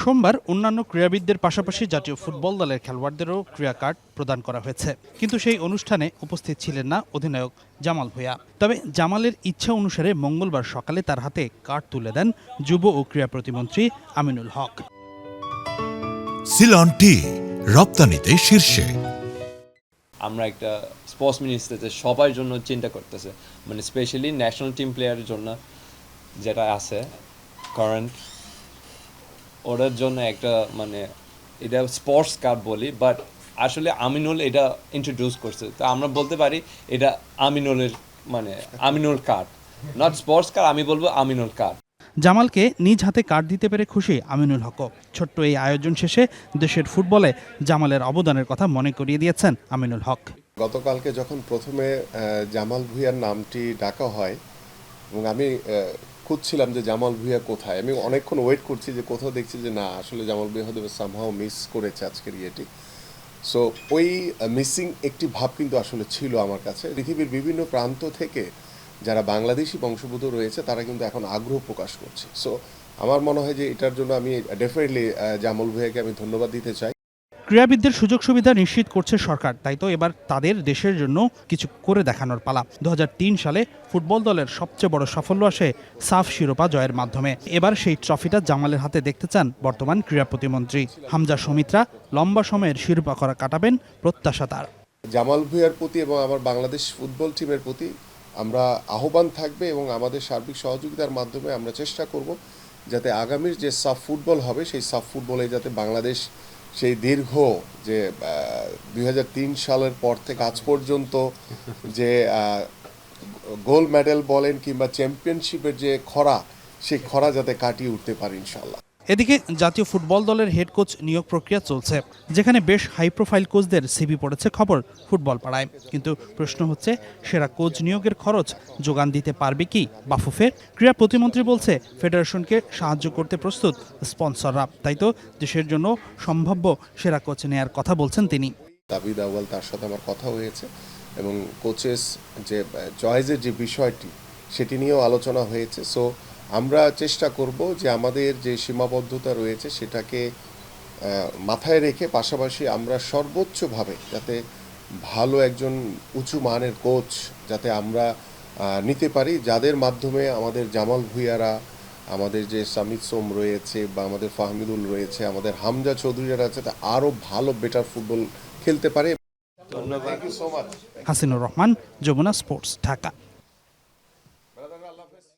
সোমবার অন্যান্য ক্রীড়াবিদদের পাশাপাশি জাতীয় ফুটবল দলের খেলোয়াড়দেরও ক্রীড়া কার্ড প্রদান করা হয়েছে, কিন্তু সেই অনুষ্ঠানে উপস্থিত ছিলেন না অধিনায়ক জামাল ভূঁইয়া। তবে জামালের ইচ্ছা অনুসারে মঙ্গলবার সকালে তার হাতে কার্ড তুলে দেন যুব ও ক্রীড়া প্রতিমন্ত্রী আমিনুল হক। সিলন টি রপ্তানিতে শীর্ষে। আমরা একটা স্পোর্টস মিনিস্টার সবার জন্য চিন্তা করতেছে, মানে স্পেশালি ন্যাশনাল টিম প্লেয়ারের জন্য যেটা আছে কারেন্ট, ওদের জন্য একটা মানে এটা স্পোর্টস কার্ড বলি, বাট আসলে আমিনুল এটা ইন্ট্রোডিউস করছে, তো আমরা বলতে পারি এটা আমিনুলের মানে Aminul card, not sports card, আমি বলবো আমিনুল কার্ড। জামালকে নিজ হাতে কার্ড দিতে পেরে খুশি আমিনুল হক। ছোট্ট এই আয়োজন শেষে দেশের ফুটবলে জামালের অবদানের কথা মনে করিয়ে দিয়েছেন আমিনুল হক। গতকালকে যখন প্রথমে জামাল ভূঁইয়ার নামটি ডাকা হয় এবং আমি খুঁজছিলাম যে জামাল ভূঁইয়া কোথায়, আমি অনেকক্ষণ ওয়েট করছি যে কোথাও দেখছি যে না, আসলে জামাল ভূঁইয়া হয়তো সামহাও মিস করেছে আজকের ইয়েটি। সো ওই মিসিং একটি ভাব কিন্তু আসলে ছিল আমার কাছে। পৃথিবীর বিভিন্ন প্রান্ত থেকে যারা বাংলাদেশি বংশোদ্ভূত রয়েছে তারা কিন্তু এখন আগ্রহ প্রকাশ করছে। সো আমার মনে হয় যে এটার জন্য আমি ডেফিনেটলি জামাল ভূঁইয়াকে আমি ধন্যবাদ দিতে চাই। ক্রীড়াবিদদের সুযোগ সুবিধা নিশ্চিত করছে সরকার, তাই তো এবার তাদের দেশের জন্য কিছু করে দেখানোর পালা। 2003 সালে ফুটবল দলের সবচেয়ে বড় সাফল্য আসে সাফ শিরোপা জয়ের মাধ্যমে। এবার সেই ট্রফিটা জামালের হাতে দেখতে চান বর্তমান ক্রীড়া প্রতিমন্ত্রী হামজা সমিত্রা। লম্বা সময়ের শিরোপা করা কাটাবেন প্রত্যাশা তার। জামাল ভূঁইয়ার প্রতি এবং আমার বাংলাদেশ ফুটবল টিমের প্রতি আমরা আহ্বান থাকবে এবং আমাদের সার্বিক সহযোগিতার মাধ্যমে আমরা চেষ্টা করব যাতে আগামীর যে সাফ ফুটবল হবে সেই সাফ ফুটবলে যাতে বাংলাদেশ সেই দীর্ঘ যে 2003 সালের পর থেকে আজ পর্যন্ত যে গোল্ড মেডেল বলেন কিংবা চ্যাম্পিয়নশিপের যে খরা, সেই খরা যাতে কাটিয়ে উঠতে পারে ইনশাল্লাহ। এদিকে জাতীয় ফুটবল দলের হেড কোচ নিয়োগ প্রক্রিয়া চলছে, যেখানে বেশ হাই প্রোফাইল কোচদের সিভি পড়েছে খবর ফুটবল পাড়ায়। কিন্তু প্রশ্ন হচ্ছে, সেরা কোচ নিয়োগের খরচ যোগান দিতে পারবে কি বাফুফে? ক্রীড়া প্রতিমন্ত্রী বলছে ফেডারেশনকে সাহায্য করতে প্রস্তুত স্পন্সররা, তাই তো দেশের জন্য সম্ভাব্য সেরা কোচ নেয়ার কথা বলছেন তিনি। দাবিদ আউয়াল তার সাথে আমার কথা হয়েছে এবং কোচেস যে চয়েসের যে বিষয়টি সেটি নিয়েও আলোচনা হয়েছে। সো আমরা চেষ্টা করব যে আমাদের যে সীমাবদ্ধতা রয়েছে সেটাকে মাথায় রেখে পাশাপাশি আমরা সর্বোচ্চভাবে যাতে ভালো একজন উঁচু মানের কোচ যাতে আমরা নিতে পারি, যাদের মাধ্যমে আমাদের জামাল ভূঁইয়ারা, আমাদের যে সামিদ সোম রয়েছে বা আমাদের ফাহমিদুল রয়েছে, আমাদের হামজা চৌধুরীরা আছে, তা আরও ভালো বেটার ফুটবল খেলতে পারে। ধন্যবাদ। হাসিনুর রহমান, যমুনা স্পোর্টস, ঢাকা।